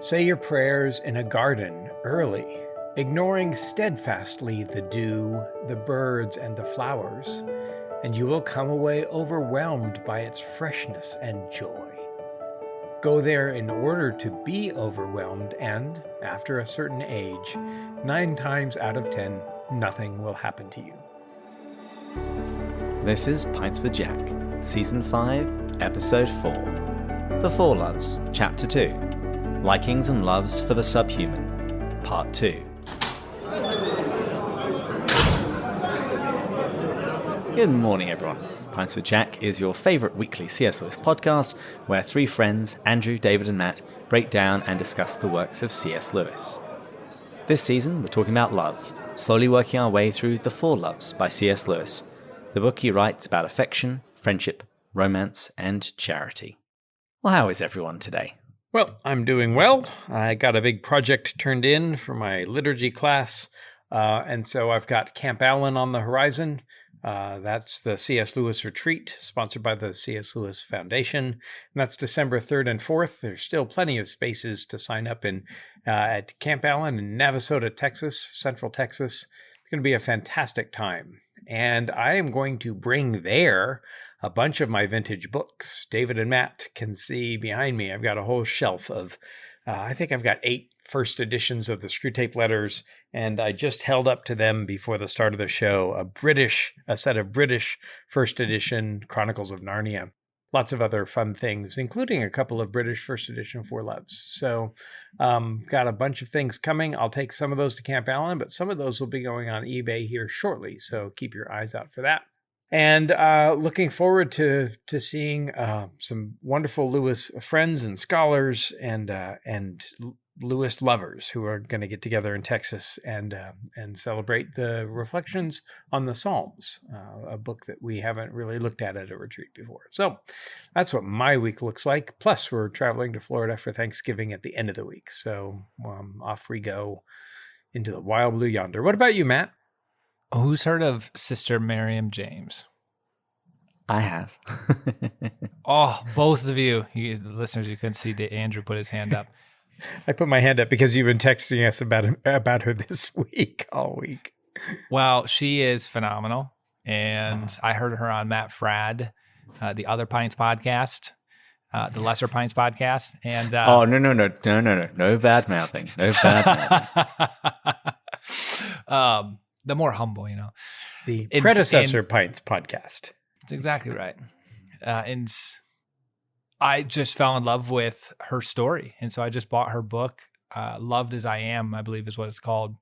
Say your prayers in a garden early, ignoring steadfastly the dew, the birds, and the flowers, and you will come away overwhelmed by its freshness and joy. Go there in order to be overwhelmed, and, after a certain age, 9 times out of 10, nothing will happen to you. This is Pints with Jack, Season 5, Episode 4. The Four Loves, Chapter 2. Likings and Loves for the Subhuman, Part 2. Good morning, everyone. Pints with Jack is your favourite weekly C.S. Lewis podcast, where 3 friends, Andrew, David and Matt, break down and discuss the works of C.S. Lewis. This season, we're talking about love, slowly working our way through The Four Loves by C.S. Lewis, the book he writes about affection, friendship, romance, and charity. Well, how is everyone today? Well, I'm doing well. I got a big project turned in for my liturgy class, and so I've got Camp Allen on the horizon. That's the C.S. Lewis retreat, sponsored by the C.S. Lewis Foundation. And that's December 3rd and 4th. There's still plenty of spaces to sign up in at Camp Allen in Navasota, Texas, Central Texas. It's going to be a fantastic time. And I am going to bring there a bunch of my vintage books. David and Matt can see behind me. I've got a whole shelf of, I think I've got 8 first editions of the Screwtape Letters, and I just held up to them before the start of the show a set of British first edition Chronicles of Narnia. Lots of other fun things, including a couple of British first edition Four Loves. So got a bunch of things coming. I'll take some of those to Camp Allen, but some of those will be going on eBay here shortly. So keep your eyes out for that. And looking forward to seeing some wonderful Lewis friends and scholars and Lewis lovers who are going to get together in Texas and celebrate the reflections on the Psalms, a book that we haven't really looked at a retreat before. So that's what my week looks like. Plus, we're traveling to Florida for Thanksgiving at the end of the week. So off we go into the wild blue yonder. What about you, Matt? Who's heard of Sister Miriam James? I have. Oh, both of you, the listeners, you couldn't see Andrew put his hand up. I put my hand up because you've been texting us about her this week, all week. Well, she is phenomenal. And I heard her on Matt Fradd, the other Pints podcast, the Lesser Pints podcast. And oh, no bad mouthing. No bad mouthing. The more humble, The predecessor Pints podcast. That's exactly right. And I just fell in love with her story. And so I just bought her book, Loved as I Am, I believe is what it's called,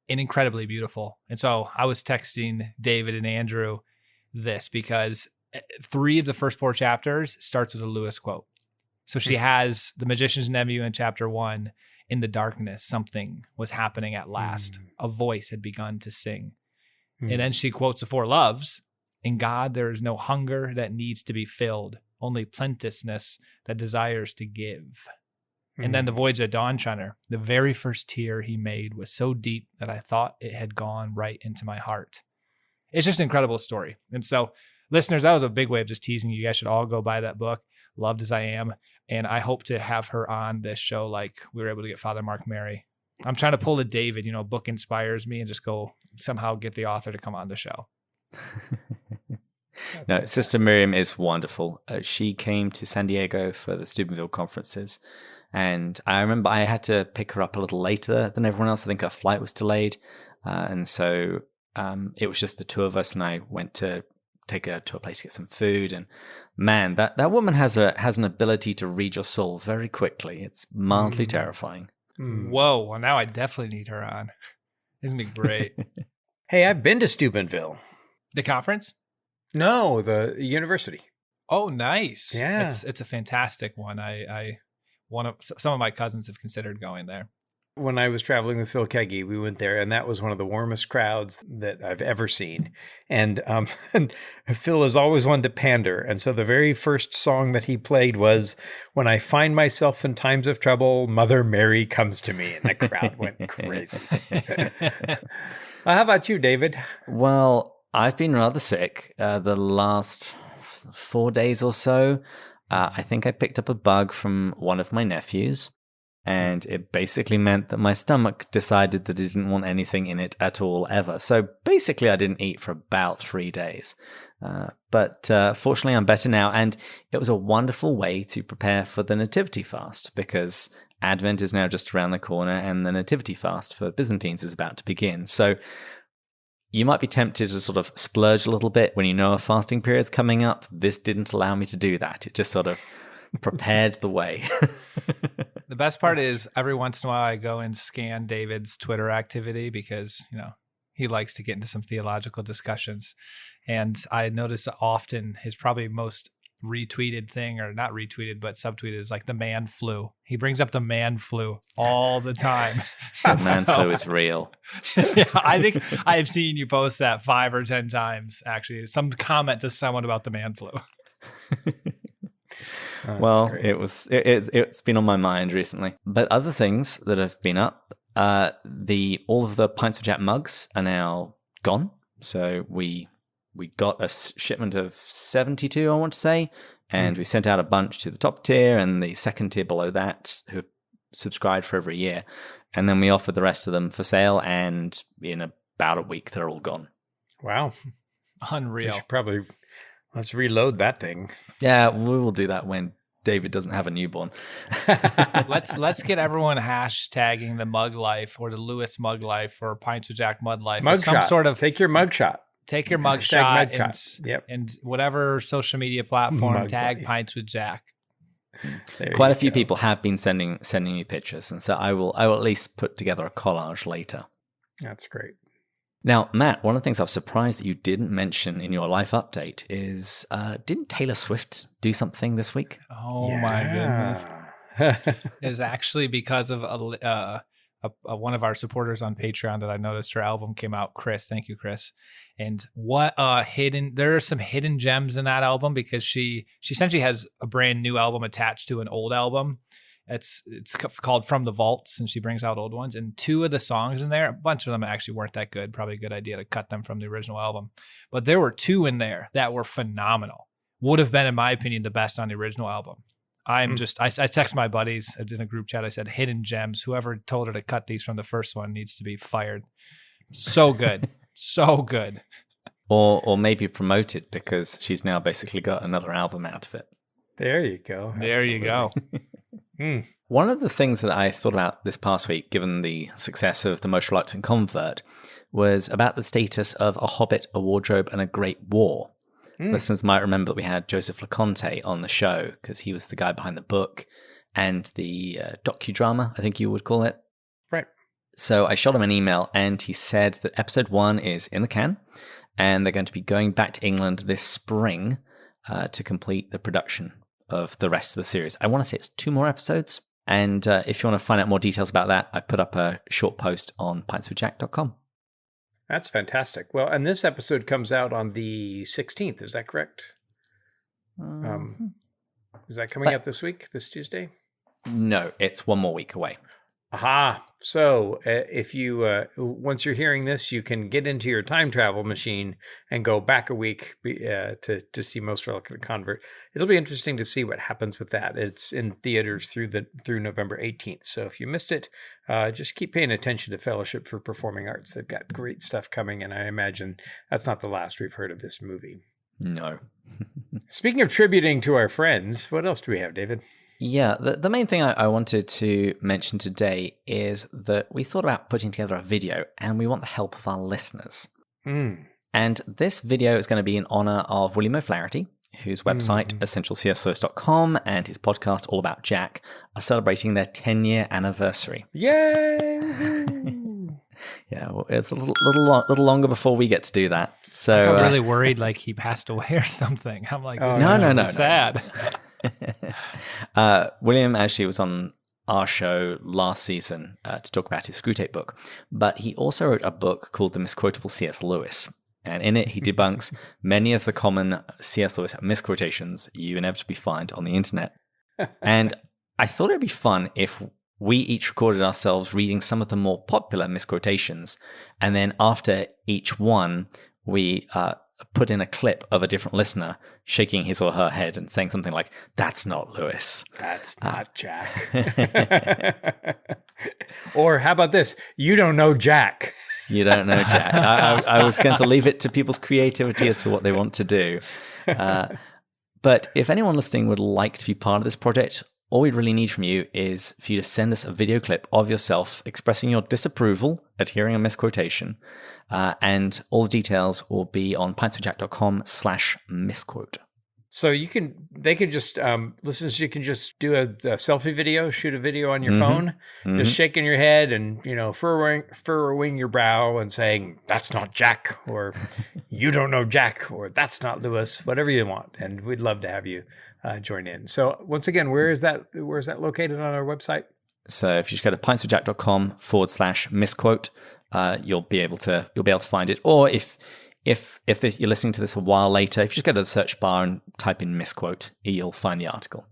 and incredibly beautiful. And so I was texting David and Andrew this because 3 of the first 4 chapters starts with a Lewis quote. So she has the magician's nephew in chapter 1. In the darkness, something was happening at last. A voice had begun to sing. And then she quotes the 4 loves. In God, there is no hunger that needs to be filled, only plenteousness that desires to give. And then the Voyage of Dawn Shunner, the very first tear he made was so deep that I thought it had gone right into my heart. It's just an incredible story. And so, listeners, that was a big way of just teasing you. You guys should all go buy that book, Loved as I Am. And I hope to have her on this show like we were able to get Father Mark Mary. I'm trying to pull a David, book inspires me and just go somehow get the author to come on the show. No, Sister Miriam is wonderful. She came to San Diego for the Steubenville conferences. And I remember I had to pick her up a little later than everyone else. I think her flight was delayed. And so it was just the 2 of us, and I went to take her to a place to get some food, and man, that woman has an ability to read your soul very quickly. It's mildly terrifying. Whoa, well now I definitely need her on. It's gonna be great. Hey, I've been to Steubenville. The conference? No, the university. Oh, nice. Yeah, it's a fantastic one. Some of my cousins have considered going there. When I was traveling with Phil Keggy, we went there, and that was one of the warmest crowds that I've ever seen. And Phil has always wanted to pander. And so the very first song that he played was, "When I Find Myself in Times of Trouble, Mother Mary Comes to Me." And the crowd went crazy. How about you, David? Well, I've been rather sick the last 4 days or so. I think I picked up a bug from one of my nephews. And it basically meant that my stomach decided that it didn't want anything in it at all, ever. So basically, I didn't eat for about 3 days. But fortunately, I'm better now. And it was a wonderful way to prepare for the Nativity fast, because Advent is now just around the corner and the Nativity fast for Byzantines is about to begin. So you might be tempted to sort of splurge a little bit when you know a fasting period's coming up. This didn't allow me to do that. It just sort of prepared the way. The best part is every once in a while I go and scan David's Twitter activity because, he likes to get into some theological discussions. And I notice often his probably most retweeted thing, or not retweeted, but subtweeted, is like the man flu. He brings up the man flu all the time. The man flu is real. Yeah, I think I've seen you post that 5 or 10 times, actually. Some comment to someone about the man flu. Well, it's been on my mind recently. But other things that have been up, all of the Pints with Jack mugs are now gone. So we got a shipment of 72, I want to say, and we sent out a bunch to the top tier and the second tier below that who have subscribed for over a year. And then we offered the rest of them for sale, and in about a week, they're all gone. Wow. Unreal. Let's reload that thing. Yeah, we will do that when David doesn't have a newborn. Let's get everyone hashtagging the mug life or the Lewis mug life or Pints with Jack mud life. Mug some shot. Sort of Take your mug shot. Take your mug shot Yep. and whatever social media platform, Mug tag life. Pints with Jack. Quite a few people have been sending me pictures, and so I will at least put together a collage later. That's great. Now, Matt, one of the things I was surprised that you didn't mention in your life update is, didn't Taylor Swift do something this week? Oh my goodness! It was actually because of one of our supporters on Patreon that I noticed her album came out. Chris, thank you, Chris. And what there are some hidden gems in that album, because she essentially has a brand new album attached to an old album. It's called From the Vaults, and she brings out old ones. And 2 of the songs in there, a bunch of them actually weren't that good. Probably a good idea to cut them from the original album. But there were 2 in there that were phenomenal. Would have been, in my opinion, the best on the original album. I text my buddies in a group chat. I said, hidden gems. Whoever told her to cut these from the first one needs to be fired. So good. So good. Or maybe promoted, because she's now basically got another album out of it. There you go. There you go. One of the things that I thought about this past week, given the success of The Most Reluctant Convert, was about the status of A Hobbit, A Wardrobe, and A Great War. Listeners might remember that we had Joseph LeConte on the show, because he was the guy behind the book and the docudrama, I think you would call it. Right. So I shot him an email, and he said that episode 1 is in the can, and they're going to be going back to England this spring to complete the production of the rest of the series. I want to say it's 2 more episodes. And if you want to find out more details about that, I put up a short post on pintswithjack.com. That's fantastic. Well, and this episode comes out on the 16th. Is that correct? Is that coming out this week, this Tuesday? No, it's 1 more week away. Aha. So if you, once you're hearing this, you can get into your time travel machine and go back a week to see Most Reluctant Convert. It'll be interesting to see what happens with that. It's in theaters through November 18th. So if you missed it, just keep paying attention to Fellowship for Performing Arts. They've got great stuff coming, and I imagine that's not the last we've heard of this movie. No. Speaking of tributing to our friends, what else do we have, David? Yeah, the main thing I wanted to mention today is that we thought about putting together a video, and we want the help of our listeners. And this video is going to be in honor of William O'Flaherty, whose website, essentialcslewis.com, and his podcast, All About Jack, are celebrating their 10-year anniversary. Yay! Yeah, well, it's a little longer before we get to do that. So I'm really worried like he passed away or something. I'm like, no, sad. William actually was on our show last season to talk about his Screwtape book, but he also wrote a book called The Misquotable C.S. Lewis. And in it, he debunks many of the common C.S. Lewis misquotations you inevitably find on the internet. And I thought it'd be fun if we each recorded ourselves reading some of the more popular misquotations, and then after each one, we put in a clip of a different listener shaking his or her head and saying something like, "That's not Lewis. That's not Jack." Or how about this? You don't know Jack. You don't know Jack. I was going to leave it to people's creativity as to what they want to do. But if anyone listening would like to be part of this project, all we'd really need from you is for you to send us a video clip of yourself expressing your disapproval at hearing a misquotation. And all the details will be on pintswithjack.com/misquote. So they can just, listeners, you can just do a selfie video, shoot a video on your phone, just shaking your head and, furrowing your brow and saying, "That's not Jack," or "You don't know Jack," or "That's not Lewis," whatever you want. And we'd love to have you join in. So once again, where is that located on our website? So if you just go to pintswithjack.com/misquote, you'll be able to find it. Or if you're listening to this a while later, if you just go to the search bar and type in misquote, you'll find the article.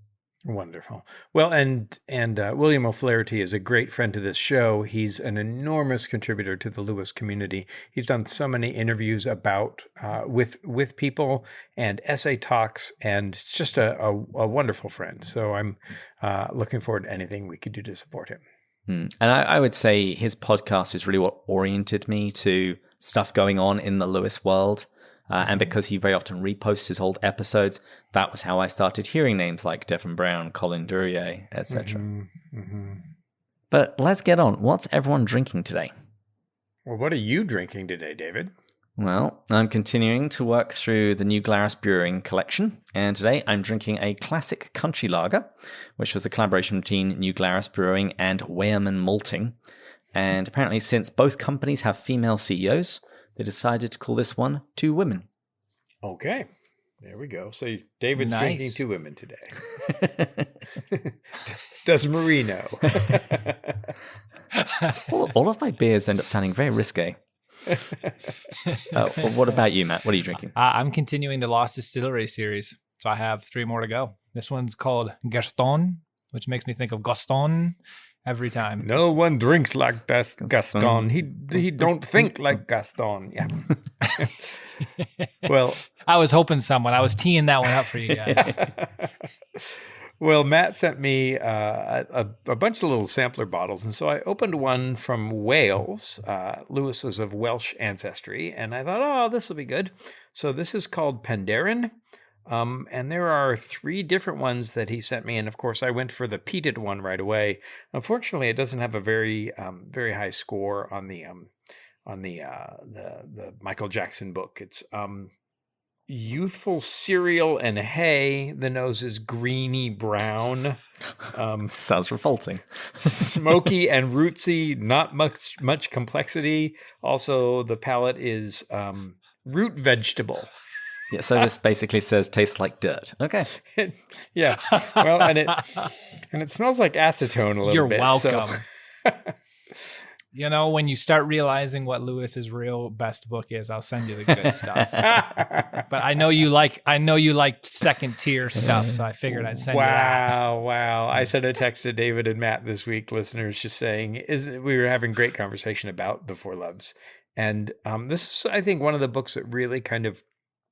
Wonderful. Well, and William O'Flaherty is a great friend to this show. He's an enormous contributor to the Lewis community. He's done so many interviews about with people and essay talks, and it's just a wonderful friend. So I'm looking forward to anything we could do to support him. And I would say his podcast is really what oriented me to stuff going on in the Lewis world. And because he very often reposts his old episodes, that was how I started hearing names like Devin Brown, Colin Duryea, etc. But let's get on. What's everyone drinking today? Well, what are you drinking today, David? Well, I'm continuing to work through the New Glarus Brewing collection, and today I'm drinking a classic country lager, which was a collaboration between New Glarus Brewing and Weyermann Malting. And apparently, since both companies have female CEOs, they decided to call this one Two Women. Okay. There we go. So David's drinking two women today. Does Marie know? all of my beers end up sounding very risque. What about you, Matt? What are you drinking? I'm continuing the Lost Distillery series. So I have 3 more to go. This one's called Gaston, which makes me think of Gaston every time. No one drinks like Gaston. He don't think like Gaston. Yeah. Well, I was hoping I was teeing that one up for you guys. Well, Matt sent me a bunch of little sampler bottles, and so I opened one from Wales. Lewis was of Welsh ancestry, and I thought, oh, this will be good. So this is called Penderyn. And there are 3 different ones that he sent me, and of course I went for the peated one right away. Unfortunately, it doesn't have a very high score on the Michael Jackson book. It's youthful cereal and hay. The nose is greeny brown. Sounds revolting. Smoky and rootsy. Not much complexity. Also, the palate is root vegetable. Yeah, so this basically says tastes like dirt. Okay. Yeah. Well, and it smells like acetone a little You're bit. You're welcome. So. When you start realizing what Lewis's real best book is, I'll send you the good stuff. But I know you like second tier stuff, so I figured I'd send you that. Wow. I sent a text to David and Matt this week, listeners, just saying we were having great conversation about The Four Loves. And this is, I think, one of the books that really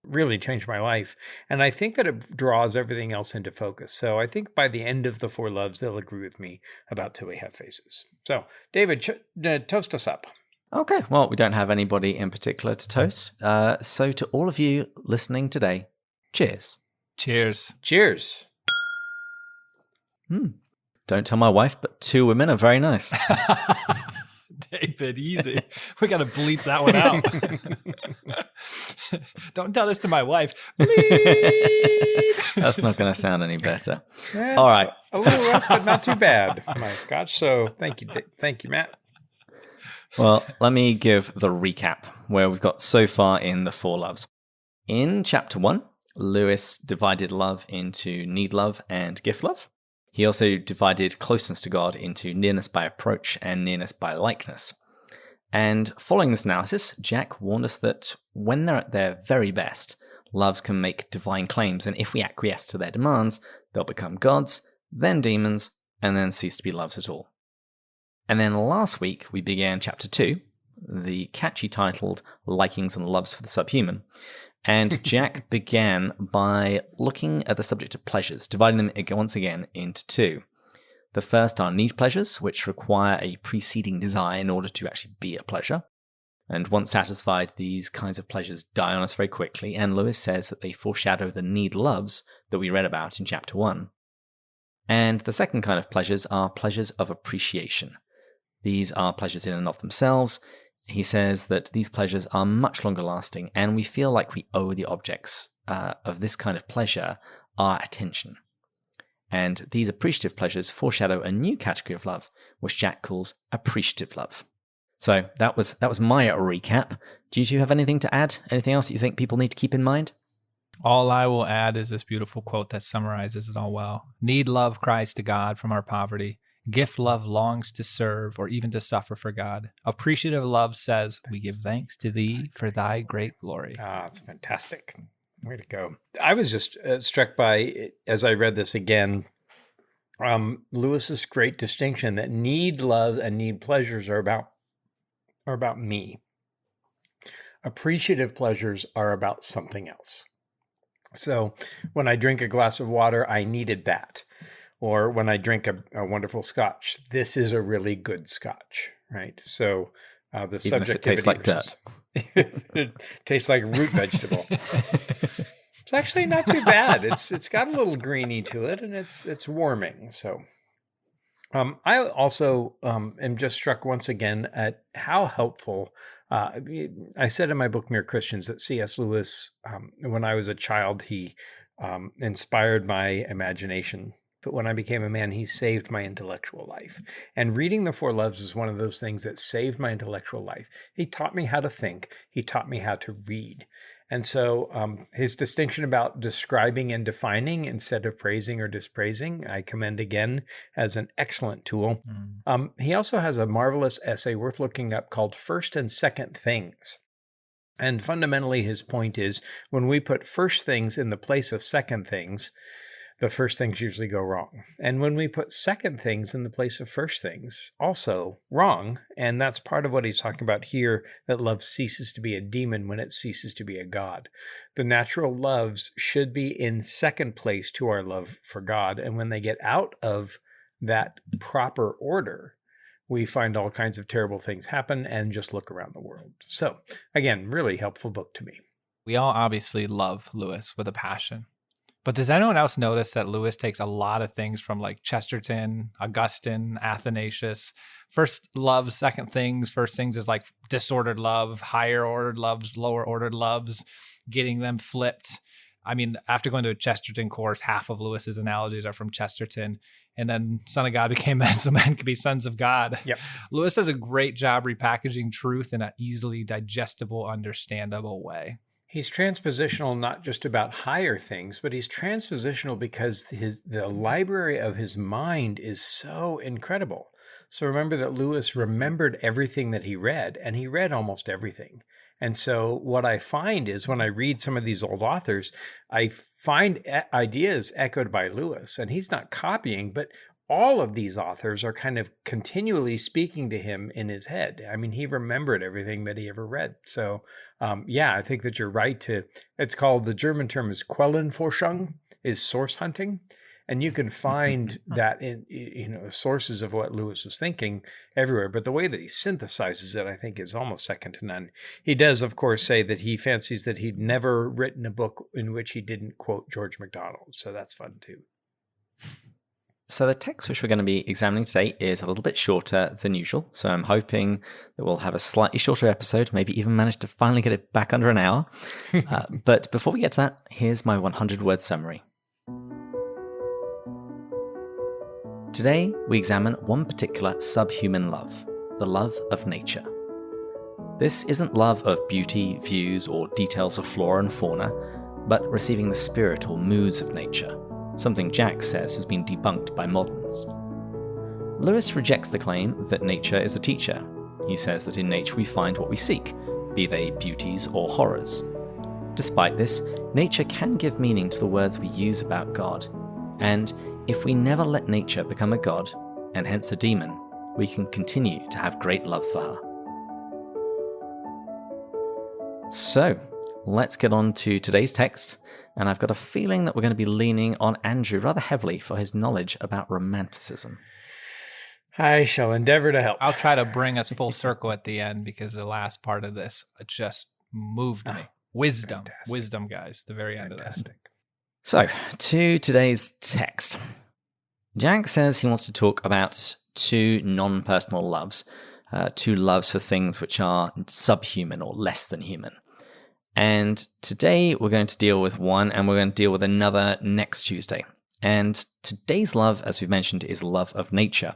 really changed my life. And I think that it draws everything else into focus. So I think by the end of The Four Loves, they'll agree with me about Till We Have Faces. So, David, toast us up. Okay. Well, we don't have anybody in particular to toast. So to all of you listening today, cheers. Cheers. Cheers. Don't tell my wife, but 2 women are very nice. David, easy. We got to bleep that one out. Don't tell this to my wife. Bleep. That's not going to sound any better. That's all right. A little rough, but not too bad for my scotch. So thank you, Matt. Well, let me give the recap where we've got so far in The Four Loves. In chapter 1, Lewis divided love into need love and gift love. He also divided closeness to God into nearness by approach and nearness by likeness. And following this analysis, Jack warned us that when they're at their very best, loves can make divine claims, and if we acquiesce to their demands, they'll become gods, then demons, and then cease to be loves at all. And then last week, we began chapter 2, the catchy titled Likings and Loves for the Subhuman. And Jack began by looking at the subject of pleasures, dividing them once again into two. The first are need pleasures, which require a preceding desire in order to actually be a pleasure. And once satisfied, these kinds of pleasures die on us very quickly, and Lewis says that they foreshadow the need loves that we read about in chapter 1. And the second kind of pleasures are pleasures of appreciation. These are pleasures in and of themselves. He says that these pleasures are much longer lasting, and we feel like we owe the objects of this kind of pleasure our attention. And these appreciative pleasures foreshadow a new category of love, which Jack calls appreciative love. So that was my recap. Do you two have anything to add? Anything else that you think people need to keep in mind? All I will add is this beautiful quote that summarizes it all well. Need love cries to God from our poverty. Gift love longs to serve or even to suffer for God. Appreciative love says, we give thanks to thee for thy great glory. Ah, it's fantastic. Way to go. I was just struck by, as I read this again, Lewis's great distinction that need love and need pleasures are about me. Appreciative pleasures are about something else. So when I drink a glass of water, I needed that. Or when I drink a wonderful scotch, this is a really good scotch, right? So the Even subjectivity. if it tastes like dirt. It tastes like root vegetable. It's actually not too bad. It's got a little greeny to it, and it's warming. So I also am just struck once again at how helpful. I said in my book Mere Christians that C.S. Lewis, when I was a child, he inspired my imagination. But when I became a man, he saved my intellectual life. And reading The Four Loves is one of those things that saved my intellectual life. He taught me how to think. He taught me how to read. And so his distinction about describing and defining instead of praising or dispraising, I commend again as an excellent tool. He also has a marvelous essay worth looking up called First and Second Things. And fundamentally, his point is when we put first things in the place of second things, the first things usually go wrong. And when we put second things in the place of first things, also wrong. And that's part of what he's talking about here, that love ceases to be a demon when it ceases to be a god. The natural loves should be in second place to our love for God. And when they get out of that proper order, we find all kinds of terrible things happen, and just look around the world. So again, really helpful book to me. We all obviously love Lewis with a passion. But does anyone else notice that Lewis takes a lot of things from like Chesterton, Augustine, Athanasius? First loves, second things. First things is like disordered love, higher ordered loves, lower ordered loves, getting them flipped. I mean, after going to a Chesterton course, half of Lewis's analogies are from Chesterton. And then Son of God became man, so men could be sons of God. Yep. Lewis does a great job repackaging truth in an easily digestible, understandable way. He's transpositional not just about higher things, but he's transpositional because the library of his mind is so incredible. So remember that Lewis remembered everything that he read, and he read almost everything. And so what I find is when I read some of these old authors, I find ideas echoed by Lewis, and he's not copying, but all of these authors are kind of continually speaking to him in his head. I mean, he remembered everything that he ever read. So, I think that you're right it's called, the German term is Quellenforschung, is source hunting. And you can find that in, sources of what Lewis was thinking everywhere. But the way that he synthesizes it, I think, is almost second to none. He does, of course, say that he fancies that he'd never written a book in which he didn't quote George MacDonald. So that's fun too. So the text which we're going to be examining today is a little bit shorter than usual. So I'm hoping that we'll have a slightly shorter episode, maybe even manage to finally get it back under an hour. But before we get to that, here's my 100-word summary. Today, we examine one particular subhuman love, the love of nature. This isn't love of beauty, views, or details of flora and fauna, but receiving the spirit or moods of nature, something Jack says has been debunked by moderns. Lewis rejects the claim that nature is a teacher. He says that in nature we find what we seek, be they beauties or horrors. Despite this, nature can give meaning to the words we use about God, and if we never let nature become a god, and hence a demon, we can continue to have great love for her. So, let's get on to today's text. And I've got a feeling that we're going to be leaning on Andrew rather heavily for his knowledge about romanticism. I shall endeavor to help. I'll try to bring us full circle at the end because the last part of this just moved me. Wisdom. Fantastic. Wisdom, guys, the very end of this. So, to today's text. Jack says he wants to talk about two non-personal loves, two loves for things which are subhuman or less than human. And today we're going to deal with one, and we're going to deal with another next Tuesday. And today's love, as we've mentioned, is love of nature,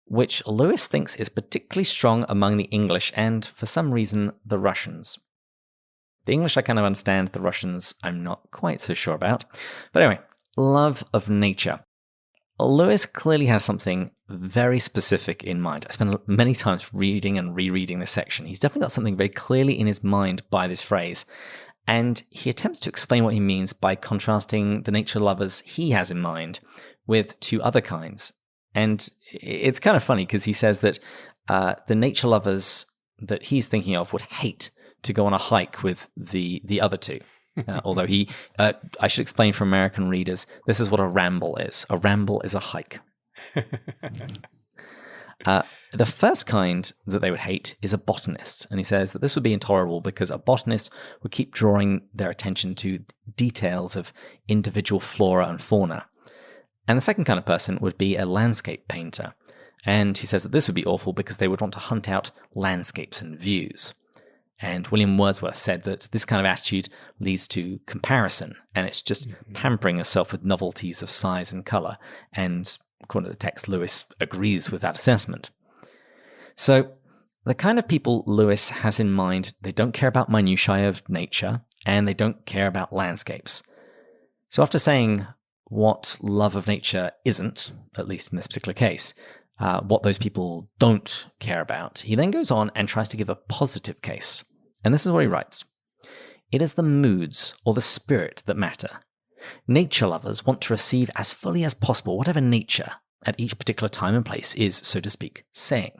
which Lewis thinks is particularly strong among the English and, for some reason, the Russians. The English I kind of understand, the Russians I'm not quite so sure about. But anyway, love of nature. Lewis clearly has something very specific in mind. I spent many times reading and rereading this section. He's definitely got something very clearly in his mind by this phrase. And he attempts to explain what he means by contrasting the nature lovers he has in mind with two other kinds. And it's kind of funny because he says that the nature lovers that he's thinking of would hate to go on a hike with the other two. Although I should explain for American readers, this is what a ramble is. A ramble is a hike. The first kind that they would hate is a botanist. And he says that this would be intolerable because a botanist would keep drawing their attention to details of individual flora and fauna. And the second kind of person would be a landscape painter. And he says that this would be awful because they would want to hunt out landscapes and views. And William Wordsworth said that this kind of attitude leads to comparison, and it's just pampering yourself with novelties of size and color. And according to the text, Lewis agrees with that assessment. So the kind of people Lewis has in mind, they don't care about minutiae of nature, and they don't care about landscapes. So after saying what love of nature isn't, at least in this particular case, what those people don't care about, he then goes on and tries to give a positive case. And this is what he writes. It is the moods or the spirit that matter. Nature lovers want to receive as fully as possible whatever nature, at each particular time and place, is, so to speak, saying.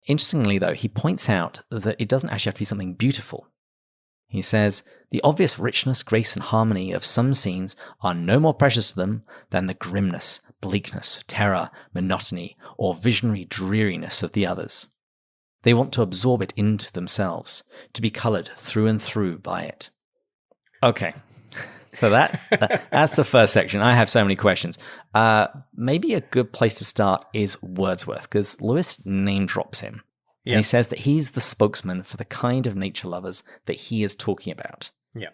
Interestingly, though, he points out that it doesn't actually have to be something beautiful. He says, the obvious richness, grace, and harmony of some scenes are no more precious to them than the grimness, bleakness, terror, monotony, or visionary dreariness of the others. They want to absorb it into themselves, to be coloured through and through by it. Okay, so that's the first section. I have so many questions. Maybe a good place to start is Wordsworth, because Lewis name drops him. Yeah. And he says that he's the spokesman for the kind of nature lovers that he is talking about. Yeah.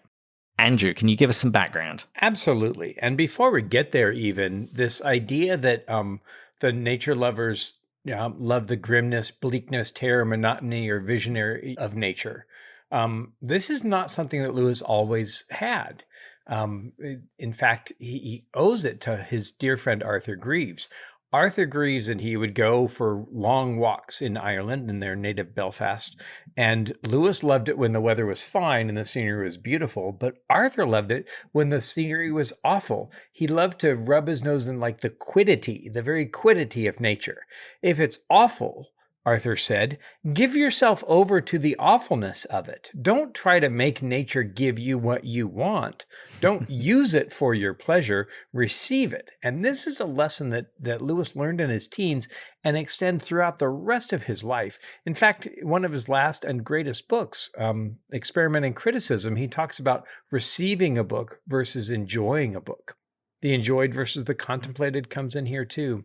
Andrew, can you give us some background? Absolutely. And before we get there even, this idea that the nature lovers love the grimness, bleakness, terror, monotony, or visionary of nature. This is not something that Lewis always had. In fact, he owes it to his dear friend Arthur Greaves. Arthur Greaves and he would go for long walks in Ireland, in their native Belfast, and Lewis loved it when the weather was fine and the scenery was beautiful, but Arthur loved it when the scenery was awful. He loved to rub his nose in like the quiddity, the very quiddity of nature. If it's awful, Arthur said, give yourself over to the awfulness of it. Don't try to make nature give you what you want. Don't use it for your pleasure. Receive it. And this is a lesson that Lewis learned in his teens and extend throughout the rest of his life. In fact, one of his last and greatest books, Experiment in Criticism, he talks about receiving a book versus enjoying a book. The enjoyed versus the contemplated comes in here too.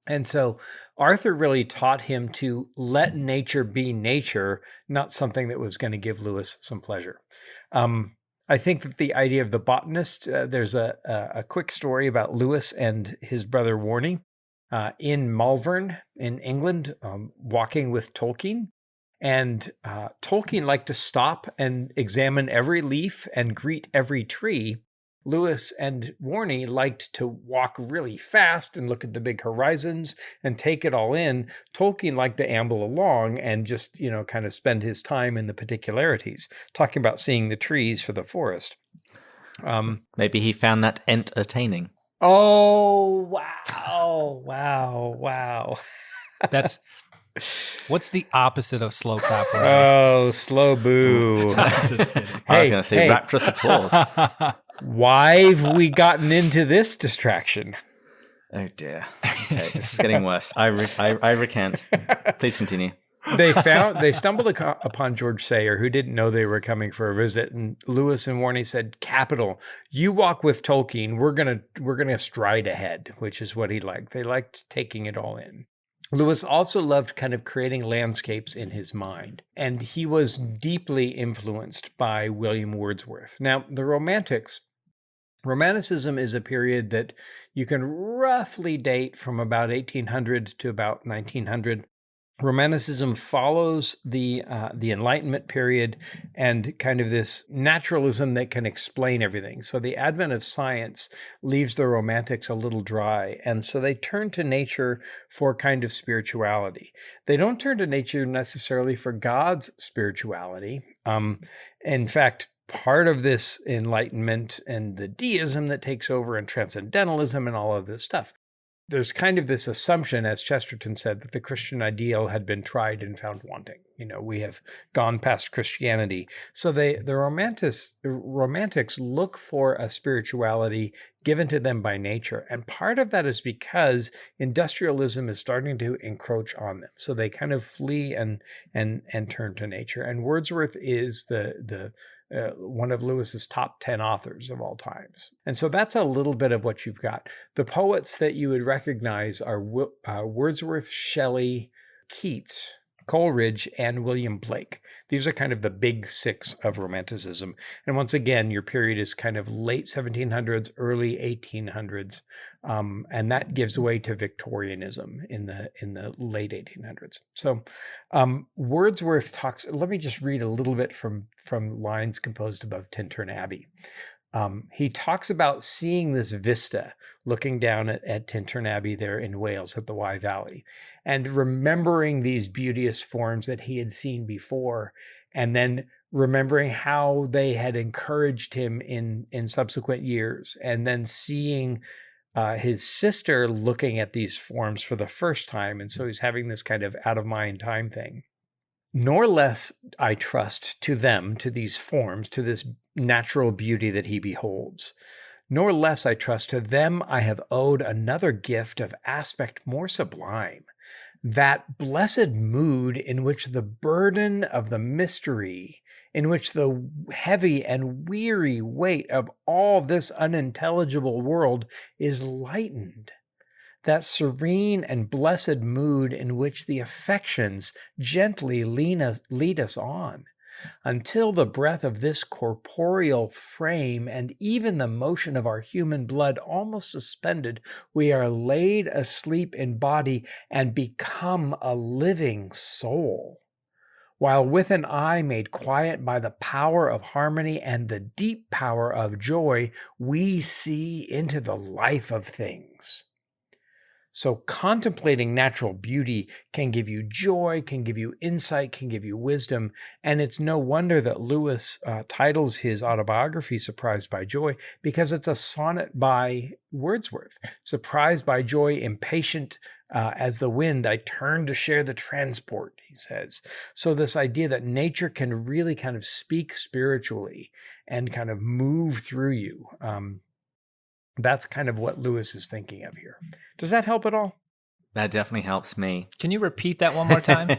And so Arthur really taught him to let nature be nature, not something that was going to give Lewis some pleasure. I think that the idea of the botanist, there's a quick story about Lewis and his brother Warnie in Malvern in England, walking with Tolkien. And Tolkien liked to stop and examine every leaf and greet every tree. Lewis and Warnie liked to walk really fast and look at the big horizons and take it all in. Tolkien liked to amble along and just, kind of spend his time in the particularities, talking about seeing the trees for the forest. Maybe he found that entertaining. Oh, wow. Wow. That's What's the opposite of slow clap? Oh, slow boo. Just kidding. I was going to say rapturous applause. Why have we gotten into this distraction? Oh dear. Okay, this is getting worse. I recant. Please continue. They stumbled upon George Sayer, who didn't know they were coming for a visit, and Lewis and Warney said, "Capital, you walk with Tolkien. We're gonna stride ahead," which is what he liked. They liked taking it all in. Lewis also loved kind of creating landscapes in his mind, and he was deeply influenced by William Wordsworth. Now, the Romanticism is a period that you can roughly date from about 1800 to about 1900. Romanticism follows the Enlightenment period and kind of this naturalism that can explain everything. So the advent of science leaves the Romantics a little dry, and so they turn to nature for kind of spirituality. They don't turn to nature necessarily for God's spirituality. In fact, part of this Enlightenment and the deism that takes over and transcendentalism and all of this stuff, there's kind of this assumption, as Chesterton said, that the Christian ideal had been tried and found wanting. We have gone past Christianity. So the Romantics look for a spirituality given to them by nature. And part of that is because industrialism is starting to encroach on them. So they kind of flee and turn to nature. And Wordsworth is the one of Lewis's top 10 authors of all times. And so that's a little bit of what you've got. The poets that you would recognize are Wordsworth, Shelley, Keats, Coleridge, and William Blake. These are kind of the big six of Romanticism. And once again, your period is kind of late 1700s, early 1800s, and that gives way to Victorianism in the late 1800s. So Wordsworth talks. Let me just read a little bit from lines composed above Tintern Abbey. He talks about seeing this vista, looking down at Tintern Abbey there in Wales at the Wye Valley, and remembering these beauteous forms that he had seen before, and then remembering how they had encouraged him in subsequent years, and then seeing his sister looking at these forms for the first time, and so he's having this kind of out-of-mind time thing. Nor less I trust to them, to these forms, to this natural beauty that he beholds. Nor less I trust to them I have owed another gift of aspect more sublime, that blessed mood in which the burden of the mystery, in which the heavy and weary weight of all this unintelligible world is lightened. That serene and blessed mood in which the affections gently lead us on, until the breath of this corporeal frame and even the motion of our human blood almost suspended, we are laid asleep in body and become a living soul, while with an eye made quiet by the power of harmony and the deep power of joy, we see into the life of things. So contemplating natural beauty can give you joy, can give you insight, can give you wisdom. And it's no wonder that Lewis titles his autobiography Surprised by Joy, because it's a sonnet by Wordsworth. Surprised by joy, impatient as the wind, I turn to share the transport, he says. So this idea that nature can really kind of speak spiritually and kind of move through you. That's kind of what Lewis is thinking of here. Does that help at all? That definitely helps me. Can you repeat that one more time?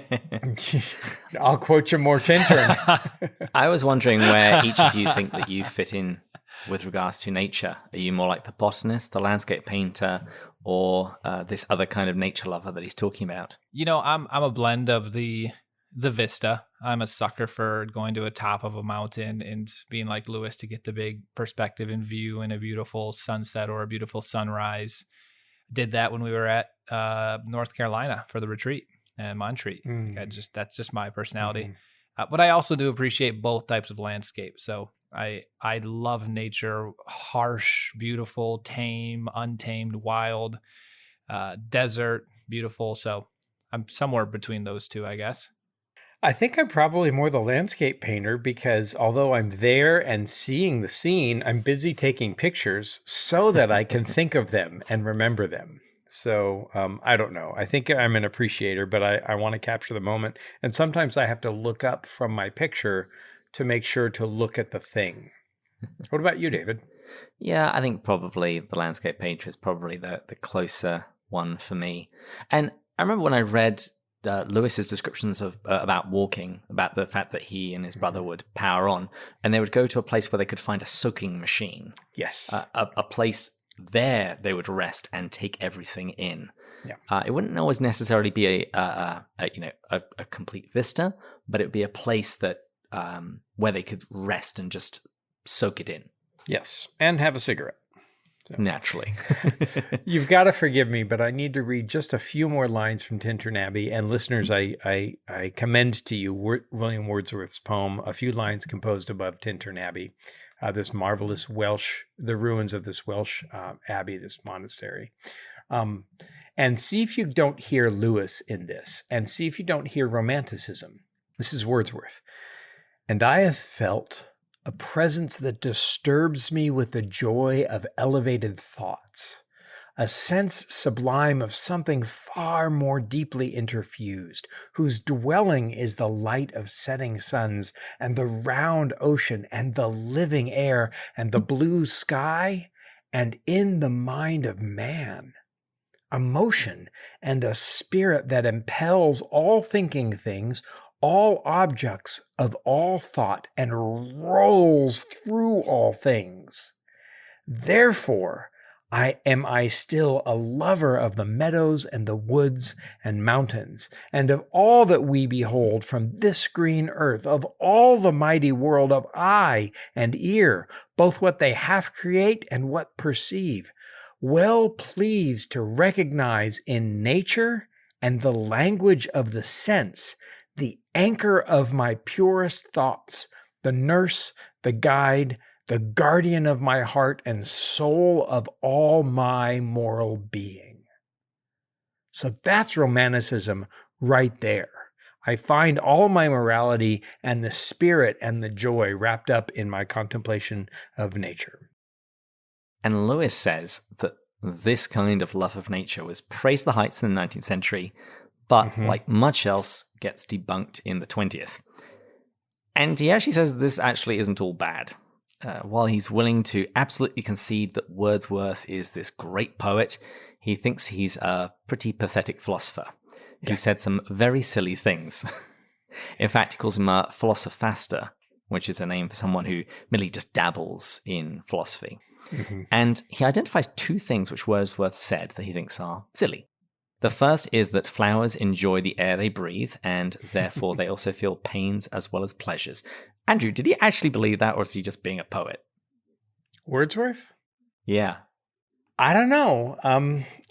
I'll quote you more Tintern. I was wondering where each of you think that you fit in with regards to nature. Are you more like the botanist, the landscape painter, or this other kind of nature lover that he's talking about? I'm a blend of the vista. I'm a sucker for going to a top of a mountain and being like Lewis to get the big perspective and view and a beautiful sunset or a beautiful sunrise. Did that when we were at North Carolina for the retreat and Montreat. That's just my personality. But I also do appreciate both types of landscape. So I love nature, harsh, beautiful, tame, untamed, wild, desert, beautiful. So I'm somewhere between those two, I guess. I think I'm probably more the landscape painter because although I'm there and seeing the scene, I'm busy taking pictures so that I can think of them and remember them. So I don't know. I think I'm an appreciator, but I want to capture the moment. And sometimes I have to look up from my picture to make sure to look at the thing. What about you, David? Yeah, I think probably the landscape painter is probably the closer one for me. And I remember when I read Lewis's descriptions of about walking, about the fact that he and his brother would power on, and they would go to a place where they could find a soaking machine. Yes. A place there they would rest and take everything in. Yeah. It wouldn't always necessarily be a complete vista, but it would be a place that where they could rest and just soak it in. Yes, and have a cigarette. So. Naturally. You've got to forgive me, but I need to read just a few more lines from Tintern Abbey. And listeners, I commend to you William Wordsworth's poem, A Few Lines Composed Above Tintern Abbey, this marvelous the ruins of this Welsh abbey, this monastery. And see if you don't hear Lewis in this, and see if you don't hear romanticism. This is Wordsworth. And I have felt a presence that disturbs me with the joy of elevated thoughts, a sense sublime of something far more deeply interfused, whose dwelling is the light of setting suns, and the round ocean, and the living air, and the blue sky, and in the mind of man, a motion and a spirit that impels all thinking things, all objects of all thought, and rolls through all things. Therefore, am I still a lover of the meadows and the woods and mountains, and of all that we behold from this green earth, of all the mighty world of eye and ear, both what they half create and what perceive, well pleased to recognize in nature and the language of the sense the anchor of my purest thoughts, the nurse, the guide, the guardian of my heart and soul of all my moral being. So that's romanticism right there. I find all my morality and the spirit and the joy wrapped up in my contemplation of nature. And Lewis says that this kind of love of nature was praised the heights in the 19th century, but like much else, gets debunked in the 20th. And he actually says this actually isn't all bad. While he's willing to absolutely concede that Wordsworth is this great poet, he thinks he's a pretty pathetic philosopher who said some very silly things. In fact, he calls him a philosophaster, which is a name for someone who merely just dabbles in philosophy. And he identifies two things which Wordsworth said that he thinks are silly. The first is that flowers enjoy the air they breathe, and therefore they also feel pains as well as pleasures. Andrew, did he actually believe that, or is he just being a poet? Wordsworth? Yeah. I don't know.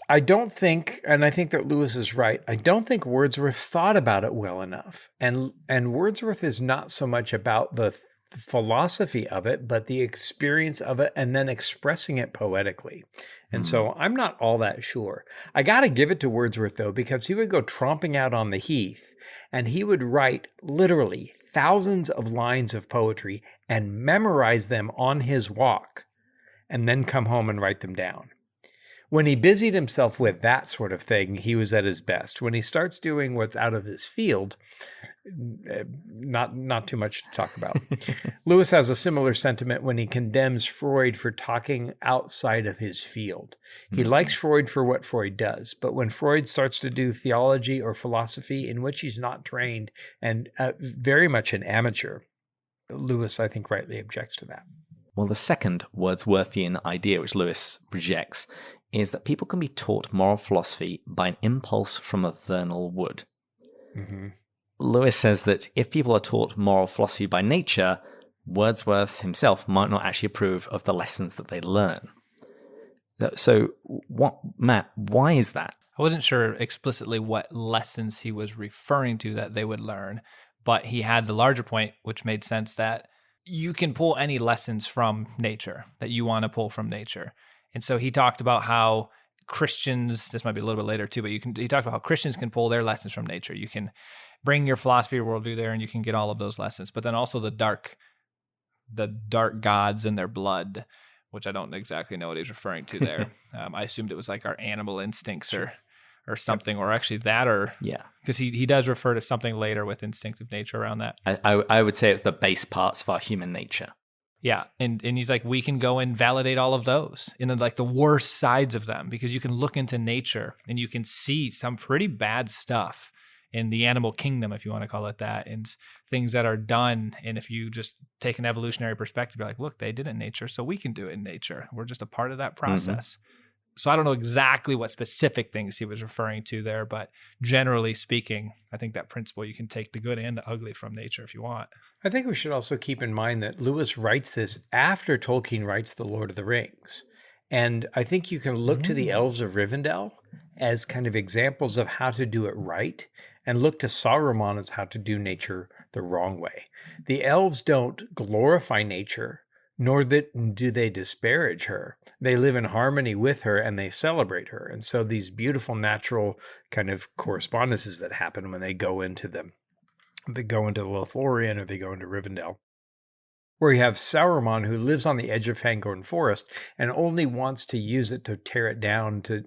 I don't think, and I think that Lewis is right, I don't think Wordsworth thought about it well enough. And Wordsworth is not so much about the philosophy of it, but the experience of it and then expressing it poetically. And so I'm not all that sure. I got to give it to Wordsworth, though, because he would go tromping out on the heath and he would write literally thousands of lines of poetry and memorize them on his walk and then come home and write them down. When he busied himself with that sort of thing, he was at his best. When he starts doing what's out of his field, not too much to talk about. Lewis has a similar sentiment when he condemns Freud for talking outside of his field. He likes Freud for what Freud does, but when Freud starts to do theology or philosophy in which he's not trained and very much an amateur, Lewis, I think, rightly objects to that. Well, the second Wordsworthian idea which Lewis rejects is that people can be taught moral philosophy by an impulse from a vernal wood. Lewis says that if people are taught moral philosophy by nature, Wordsworth himself might not actually approve of the lessons that they learn. So, Matt, why is that? I wasn't sure explicitly what lessons he was referring to that they would learn, but he had the larger point, which made sense, that you can pull any lessons from nature that you want to pull from nature. And so he talked about how Christians, this might be a little bit later too, but he talked about how Christians can pull their lessons from nature. You can bring your philosophy or worldview there and you can get all of those lessons. But then also the dark gods and their blood, which I don't exactly know what he's referring to there. I assumed it was like our animal instincts or something, or actually that, or because he does refer to something later with instinctive nature around that. I would say it's the base parts of our human nature. Yeah, and he's like, we can go and validate all of those in the worst sides of them, because you can look into nature and you can see some pretty bad stuff in the animal kingdom, if you want to call it that, and things that are done. And if you just take an evolutionary perspective, you're like, look, they did it in nature, so we can do it in nature. We're just a part of that process. So I don't know exactly what specific things he was referring to there, but generally speaking, I think that principle, you can take the good and the ugly from nature if you want. I think we should also keep in mind that Lewis writes this after Tolkien writes The Lord of the Rings. And I think you can look to the elves of Rivendell as kind of examples of how to do it right, and look to Saruman as how to do nature the wrong way. The elves don't glorify nature, nor do they disparage her. They live in harmony with her and they celebrate her. And so these beautiful natural kind of correspondences that happen when they go into the Lothlorien or they go into Rivendell, where you have Saruman, who lives on the edge of Fangorn Forest and only wants to use it to tear it down to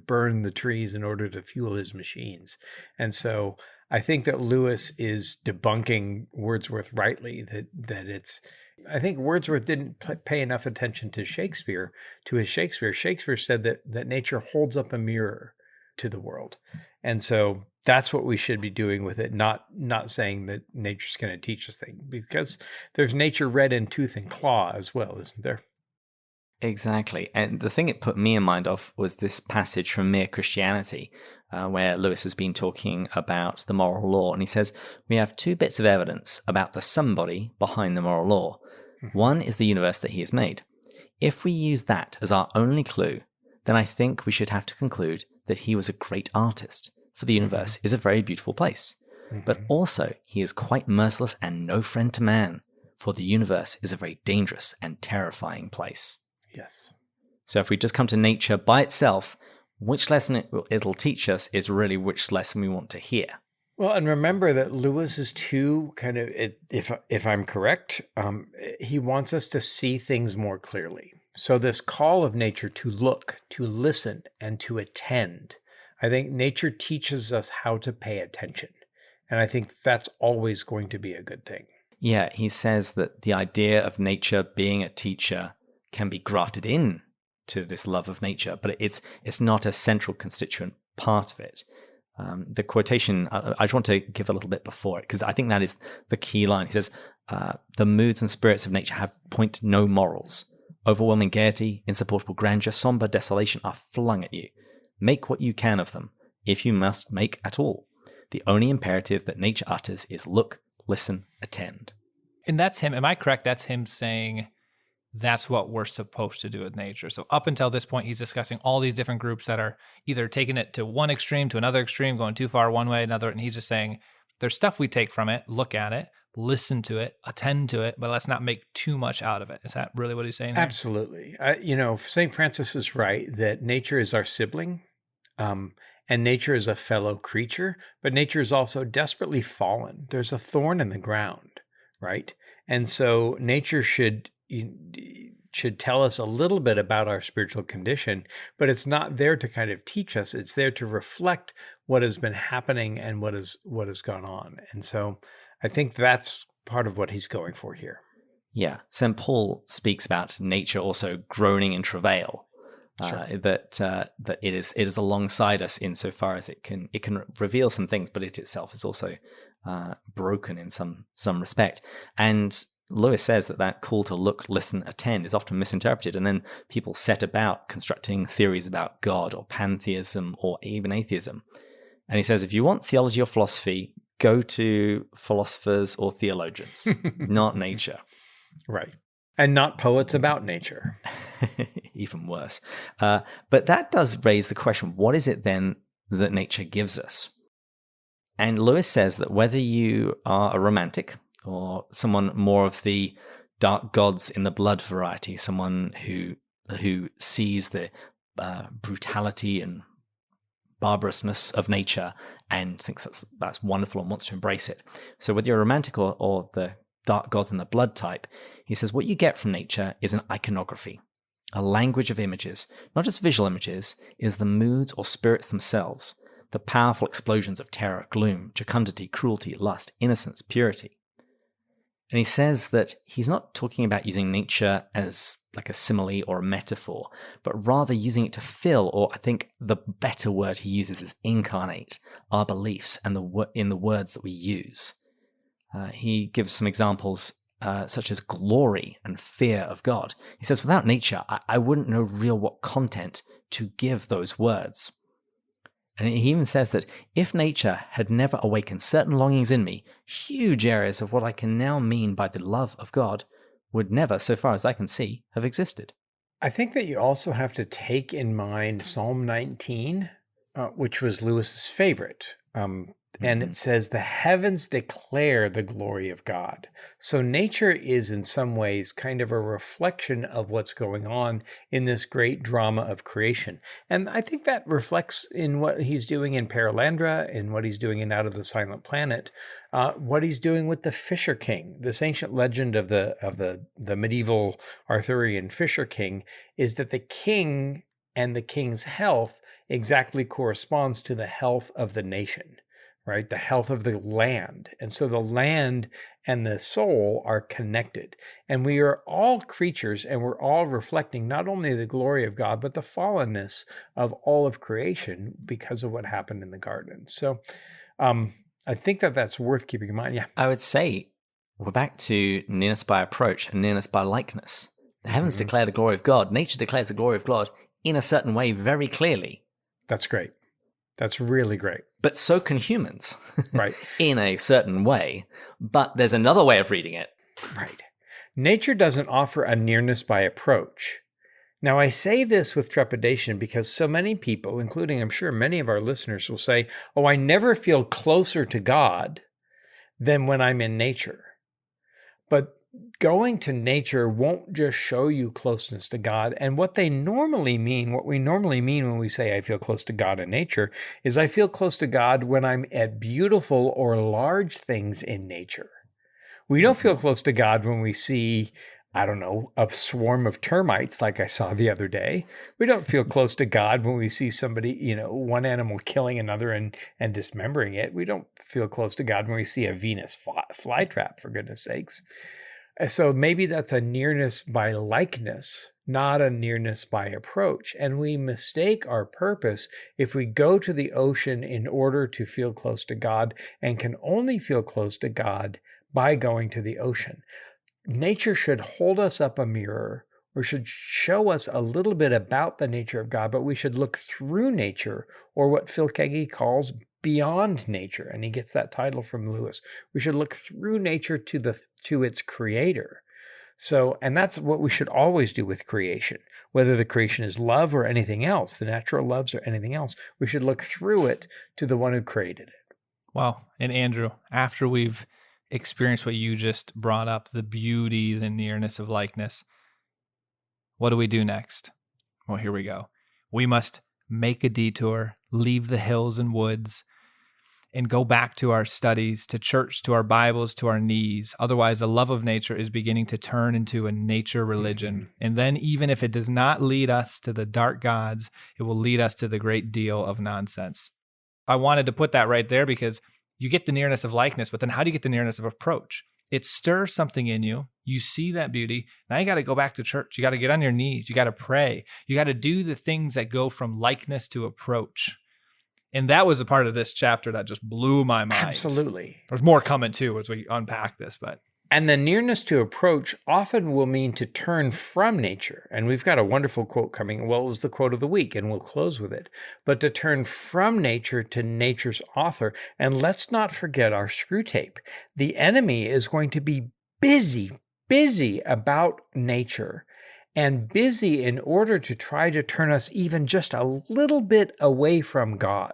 burn the trees in order to fuel his machines. And so I think that Lewis is debunking Wordsworth rightly, that it's, I think Wordsworth didn't pay enough attention to Shakespeare, Shakespeare said that nature holds up a mirror to the world. And so that's what we should be doing with it, not saying that nature's going to teach us things, because there's nature red in tooth and claw as well, isn't there? Exactly. And the thing it put me in mind of was this passage from Mere Christianity, where Lewis has been talking about the moral law. And he says, we have two bits of evidence about the somebody behind the moral law. One is the universe that he has made. If we use that as our only clue, then I think we should have to conclude that he was a great artist, for the universe is a very beautiful place. But also, he is quite merciless and no friend to man, for the universe is a very dangerous and terrifying place. Yes. So if we just come to nature by itself, which lesson it'll teach us is really which lesson we want to hear. Well, and remember that Lewis is too kind of, if I'm correct, he wants us to see things more clearly. So this call of nature to look, to listen, and to attend, I think nature teaches us how to pay attention. And I think that's always going to be a good thing. Yeah, he says that the idea of nature being a teacher can be grafted in to this love of nature, but it's not a central constituent part of it. The quotation, I just want to give a little bit before it, because I think that is the key line. He says, the moods and spirits of nature point no morals. Overwhelming gaiety, insupportable grandeur, somber desolation are flung at you. Make what you can of them, if you must make at all. The only imperative that nature utters is look, listen, attend. And that's him. Am I correct? That's him saying that's what we're supposed to do with nature. So up until this point, he's discussing all these different groups that are either taking it to one extreme, to another extreme, going too far one way, another. And he's just saying there's stuff we take from it, look at it, listen to it, attend to it, but let's not make too much out of it. Is that really what he's saying here? Absolutely. St. Francis is right that nature is our sibling, and nature is a fellow creature, but nature is also desperately fallen. There's a thorn in the ground, right? And so nature should tell us a little bit about our spiritual condition, but it's not there to kind of teach us. It's there to reflect what has been happening and what has gone on. And so I think that's part of what he's going for here. Yeah. St. Paul speaks about nature also groaning in travail. Sure. That it is alongside us insofar as it can reveal some things, but it itself is also broken in some respect. And Lewis says that call to look, listen, attend is often misinterpreted, and then people set about constructing theories about God or pantheism or even atheism. And he says, if you want theology or philosophy, go to philosophers or theologians, not nature. Right. And not poets about nature. Even worse. But that does raise the question, what is it then that nature gives us? And Lewis says that whether you are a romantic or someone more of the dark gods in the blood variety, someone who sees the brutality and barbarousness of nature and thinks that's wonderful and wants to embrace it. So whether you're a romantic or the dark gods and the blood type, he says what you get from nature is an iconography, a language of images, not just visual images, is the moods or spirits themselves, the powerful explosions of terror, gloom, jocundity, cruelty, lust, innocence, purity. And he says that he's not talking about using nature as like a simile or a metaphor, but rather using it to fill, or I think the better word he uses is incarnate, our beliefs and in the words that we use. He gives some examples such as glory and fear of God. He says, without nature, I wouldn't know real what content to give those words. And he even says that if nature had never awakened certain longings in me, huge areas of what I can now mean by the love of God would never, so far as I can see, have existed. I think that you also have to take in mind Psalm 19, which was Lewis's favorite. And it says, the heavens declare the glory of God. So nature is in some ways kind of a reflection of what's going on in this great drama of creation. And I think that reflects in what he's doing in Paralandra, in what he's doing in Out of the Silent Planet, what he's doing with the Fisher King. This ancient legend of the medieval Arthurian Fisher King is that the king and the king's health exactly corresponds to the health of the nation. Right? The health of the land. And so the land and the soul are connected. And we are all creatures, and we're all reflecting not only the glory of God, but the fallenness of all of creation because of what happened in the garden. So I think that that's worth keeping in mind. Yeah. I would say we're back to nearness by approach and nearness by likeness. The heavens declare the glory of God. Nature declares the glory of God in a certain way very clearly. That's great. That's really great. But so can humans. Right. In a certain way. But there's another way of reading it. Right. Nature doesn't offer a nearness by approach. Now, I say this with trepidation because so many people, including I'm sure many of our listeners, will say, oh, I never feel closer to God than when I'm in nature. But going to nature won't just show you closeness to God. And what we normally mean when we say I feel close to God in nature is I feel close to God when I'm at beautiful or large things in nature. We don't feel close to God when we see, I don't know, a swarm of termites like I saw the other day. We don't feel close to God when we see somebody, one animal killing another and dismembering it. We don't feel close to God when we see a Venus flytrap, for goodness sakes. So maybe that's a nearness by likeness, not a nearness by approach. And we mistake our purpose if we go to the ocean in order to feel close to God and can only feel close to God by going to the ocean. Nature should hold us up a mirror or should show us a little bit about the nature of God, but we should look through nature, or what Phil Keaggy calls beyond nature, and he gets that title from Lewis. We should look through nature to its creator. So, and that's what we should always do with creation, whether the creation is love or anything else, the natural loves or anything else. We should look through it to the one who created it. Wow. And Andrew, after we've experienced what you just brought up, the beauty, the nearness of likeness, what do we do next? Well, here we go. We must make a detour, leave the hills and woods, and go back to our studies, to church, to our Bibles, to our knees. Otherwise, the love of nature is beginning to turn into a nature religion. And then even if it does not lead us to the dark gods, it will lead us to the great deal of nonsense. I wanted to put that right there because you get the nearness of likeness, but then how do you get the nearness of approach? It stirs something in you. You see that beauty. Now you got to go back to church. You got to get on your knees. You got to pray. You got to do the things that go from likeness to approach. And that was a part of this chapter that just blew my mind. Absolutely. There's more coming too as we unpack this, but. And the nearness to approach often will mean to turn from nature. And we've got a wonderful quote coming. Well, it was the quote of the week, and we'll close with it. But to turn from nature to nature's author. And let's not forget our screw tape. The enemy is going to be busy about nature, and busy in order to try to turn us even just a little bit away from God.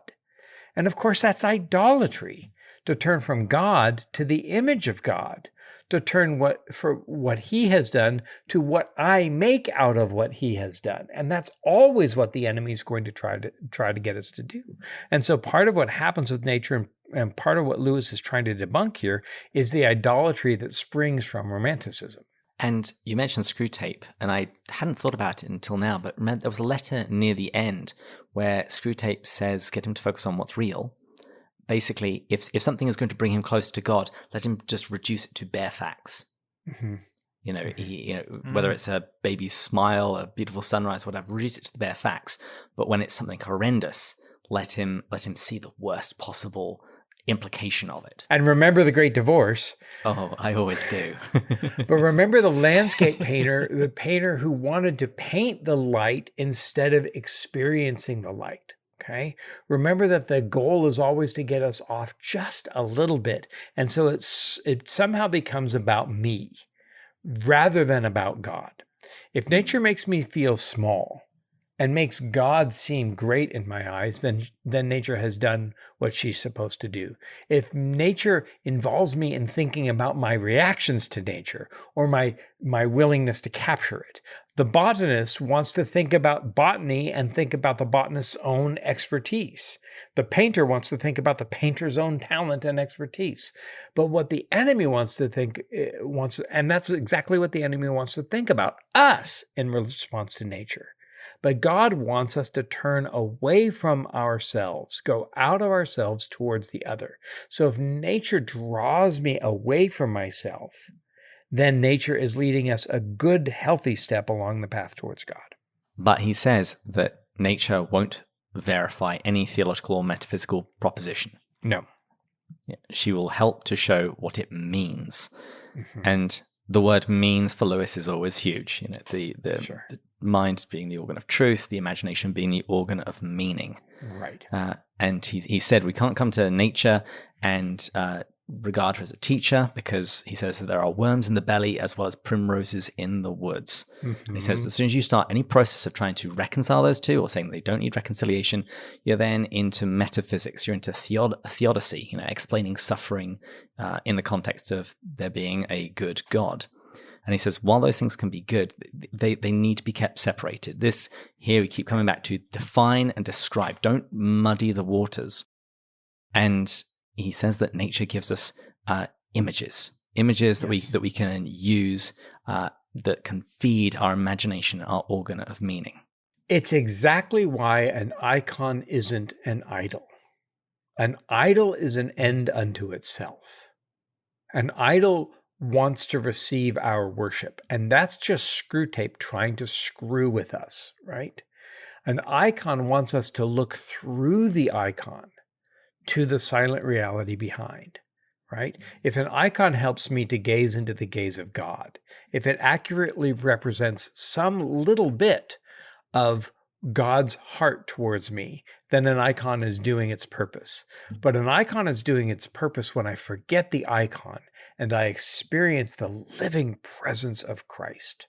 And of course, that's idolatry, to turn from God to the image of God, to turn for what he has done to what I make out of what he has done. And that's always what the enemy is going to try to get us to do. And so part of what happens with nature and part of what Lewis is trying to debunk here is the idolatry that springs from romanticism. And you mentioned Screw Tape, and I hadn't thought about it until now, but remember, there was a letter near the end where Screw Tape says, get him to focus on what's real. Basically, if something is going to bring him closer to God, let him just reduce it to bare facts. Mm-hmm. Whether it's a baby's smile, a beautiful sunrise, whatever, reduce it to the bare facts. But when it's something horrendous, let him see the worst possible implication of it. And remember the Great Divorce. Oh, I always do. But remember the landscape painter, the painter who wanted to paint the light instead of experiencing the light. Okay. Remember that the goal is always to get us off just a little bit. And so it somehow becomes about me rather than about God. If nature makes me feel small and makes God seem great in my eyes, then nature has done what she's supposed to do. If nature involves me in thinking about my reactions to nature or my willingness to capture it, the botanist wants to think about botany and think about the botanist's own expertise. The painter wants to think about the painter's own talent and expertise. But what the enemy wants to think, and that's exactly what the enemy wants to think about us in response to nature. But God wants us to turn away from ourselves, go out of ourselves towards the other. So if nature draws me away from myself, then nature is leading us a good, healthy step along the path towards God. But he says that nature won't verify any theological or metaphysical proposition. No. She will help to show what it means. Mm-hmm. And the word means for Lewis is always huge. The mind being the organ of truth, the imagination being the organ of meaning. Right. And he said we can't come to nature and regard her as a teacher because he says that there are worms in the belly as well as primroses in the woods. Mm-hmm. And he says as soon as you start any process of trying to reconcile those two or saying they don't need reconciliation, you're then into metaphysics. You're into theodicy, explaining suffering in the context of there being a good God. And he says, while those things can be good, they need to be kept separated. This here we keep coming back to define and describe. Don't muddy the waters. And he says that nature gives us images yes. that we can use that can feed our imagination, our organ of meaning. It's exactly why an icon isn't an idol. An idol is an end unto itself. An idol wants to receive our worship, and that's just Screw Tape trying to screw with us, right? An icon wants us to look through the icon to the silent reality behind, right? If an icon helps me to gaze into the gaze of God, if it accurately represents some little bit of God's heart towards me, then an icon is doing its purpose. But an icon is doing its purpose when I forget the icon and I experience the living presence of Christ.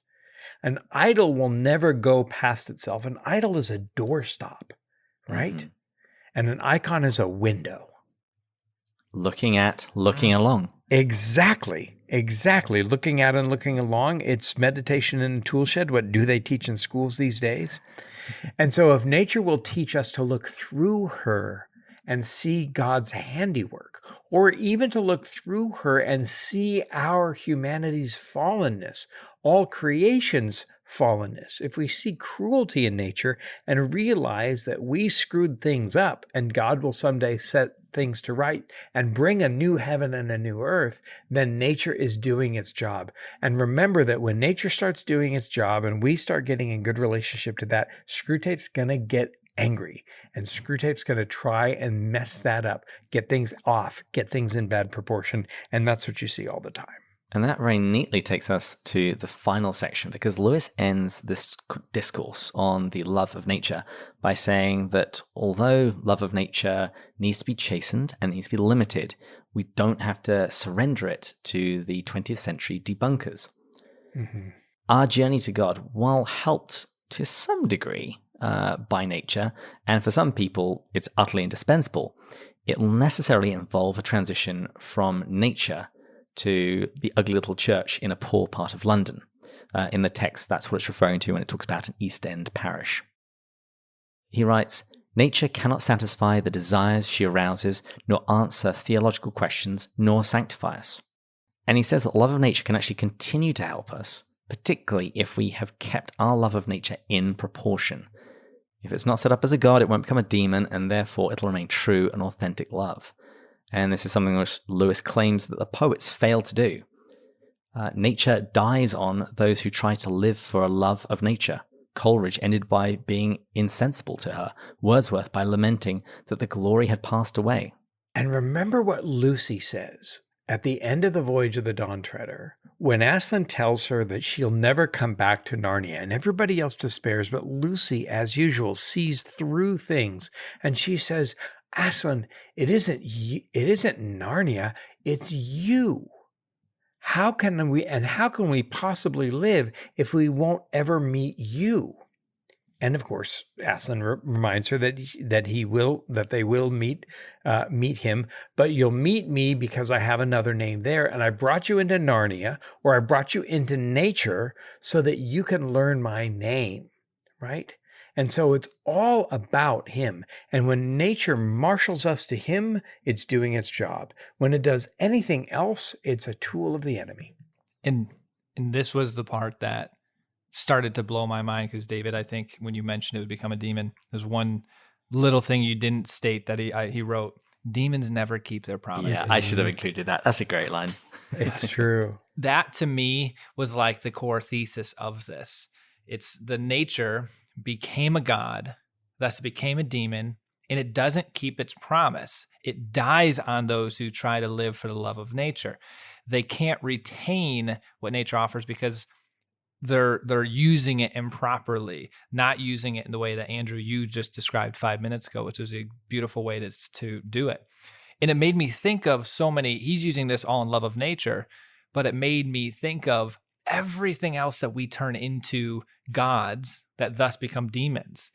An idol will never go past itself. An idol is a doorstop, right? Mm-hmm. And an icon is a window. Looking along. Exactly. Looking at and looking along. It's meditation in a tool shed. What do they teach in schools these days? And so if nature will teach us to look through her and see God's handiwork, or even to look through her and see our humanity's fallenness, all creation's fallenness, if we see cruelty in nature and realize that we screwed things up and God will someday set things to right and bring a new heaven and a new earth, then nature is doing its job. And remember that when nature starts doing its job and we start getting in good relationship to that, Screw Tape's going to get angry, and Screw Tape's going to try and mess that up, get things off, get things in bad proportion. And that's what you see all the time. And that very neatly takes us to the final section, because Lewis ends this discourse on the love of nature by saying that although love of nature needs to be chastened and needs to be limited, we don't have to surrender it to the 20th century debunkers. Mm-hmm. Our journey to God, while helped to some degree by nature, and for some people it's utterly indispensable, it will necessarily involve a transition from nature to the ugly little church in a poor part of London. In the text, that's what it's referring to when it talks about an East End parish. He writes, Nature cannot satisfy the desires she arouses, nor answer theological questions, nor sanctify us. And he says that love of nature can actually continue to help us, particularly if we have kept our love of nature in proportion. If it's not set up as a god, it won't become a demon, and therefore it'll remain true and authentic love. And this is something which Lewis claims that the poets fail to do. Nature dies on those who try to live for a love of nature. Coleridge ended by being insensible to her, Wordsworth by lamenting that the glory had passed away. And remember what Lucy says at the end of the Voyage of the Dawn Treader, when Aslan tells her that she'll never come back to Narnia, and everybody else despairs, but Lucy, as usual, sees through things, and she says, Aslan, it isn't Narnia, it's you. How can we possibly live if we won't ever meet you? And of course, Aslan reminds her that they will meet him, but you'll meet me because I have another name there, and I brought you into Narnia, or I brought you into nature so that you can learn my name, right? And so it's all about him. And when nature marshals us to him, it's doing its job. When it does anything else, it's a tool of the enemy. And this was the part that started to blow my mind, because David, I think when you mentioned it would become a demon, there's one little thing you didn't state that he wrote: demons never keep their promises. Yeah, I should have included that. That's a great line. It's true. That to me was like the core thesis of this. It's the nature became a god, thus it became a demon, and it doesn't keep its promise. It dies on those who try to live for the love of nature. They can't retain what nature offers because they're using it improperly, not using it in the way that Andrew, you just described 5 minutes ago, which was a beautiful way to do it. And it made me think of so many, he's using this all in love of nature, but it made me think of everything else that we turn into gods that thus become demons,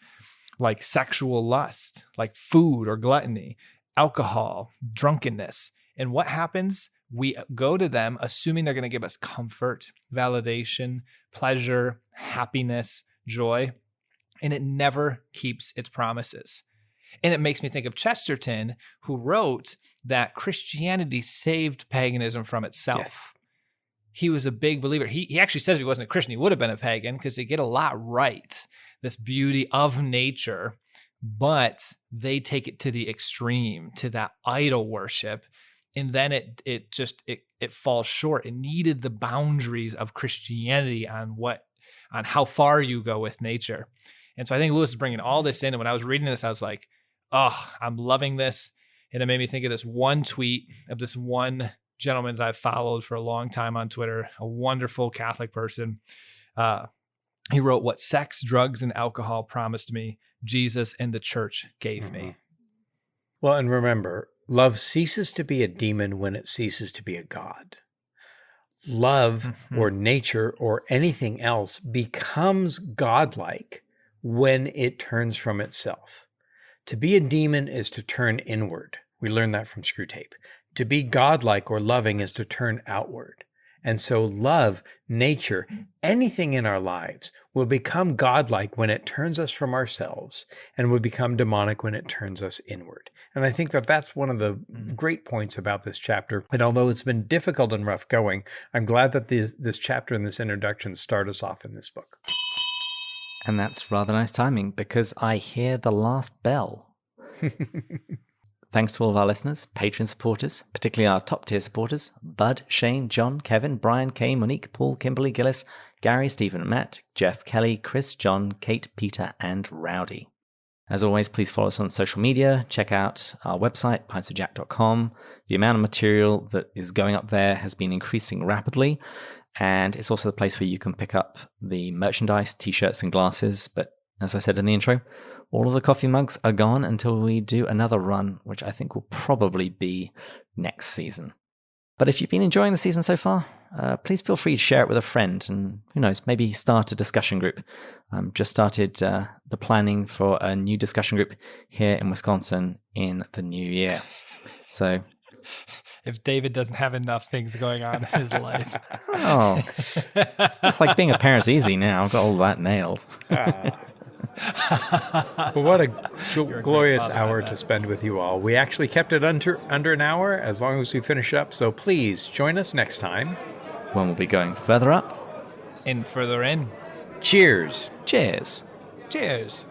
like sexual lust, like food or gluttony, alcohol, drunkenness. And what happens? We go to them assuming they're going to give us comfort, validation, pleasure, happiness, joy, and it never keeps its promises. And it makes me think of Chesterton, who wrote that Christianity saved paganism from itself. Yes. He was a big believer. He actually says if he wasn't a Christian, he would have been a pagan, because they get a lot right, this beauty of nature, but they take it to the extreme, to that idol worship. And then it falls short. It needed the boundaries of Christianity on how far you go with nature. And so I think Lewis is bringing all this in. And when I was reading this, I was like, oh, I'm loving this. And it made me think of this one tweet of this one gentleman that I've followed for a long time on Twitter, a wonderful Catholic person. He wrote, "What sex, drugs, and alcohol promised me, Jesus and the church gave me." Well, and remember, love ceases to be a demon when it ceases to be a god. Love or nature or anything else becomes godlike when it turns from itself. To be a demon is to turn inward. We learned that from Screwtape. To be godlike or loving is to turn outward. And so love, nature, anything in our lives will become godlike when it turns us from ourselves, and will become demonic when it turns us inward. And I think that that's one of the great points about this chapter. And although it's been difficult and rough going, I'm glad that this chapter and this introduction start us off in this book. And that's rather nice timing, because I hear the last bell. Thanks to all of our listeners, Patreon supporters, particularly our top-tier supporters: Bud, Shane, John, Kevin, Brian, Kay, Monique, Paul, Kimberly, Gillis, Gary, Stephen, Matt, Jeff, Kelly, Chris, John, Kate, Peter, and Rowdy. As always, please follow us on social media. Check out our website, pintsofjack.com. The amount of material that is going up there has been increasing rapidly, and it's also the place where you can pick up the merchandise, t-shirts, and glasses. But as I said in the intro, all of the coffee mugs are gone until we do another run, which I think will probably be next season. But if you've been enjoying the season so far, please feel free to share it with a friend, and who knows, maybe start a discussion group. Just started the planning for a new discussion group here in Wisconsin in the new year. So if David doesn't have enough things going on in his life. Oh, it's like being a parent's easy now. I've got all that nailed. Well, what a great glorious father, I hour bet. to spend with you all. We actually kept it under an hour as long as we finish up. So please join us next time. When we'll be going further up. And further in. Cheers. Cheers. Cheers.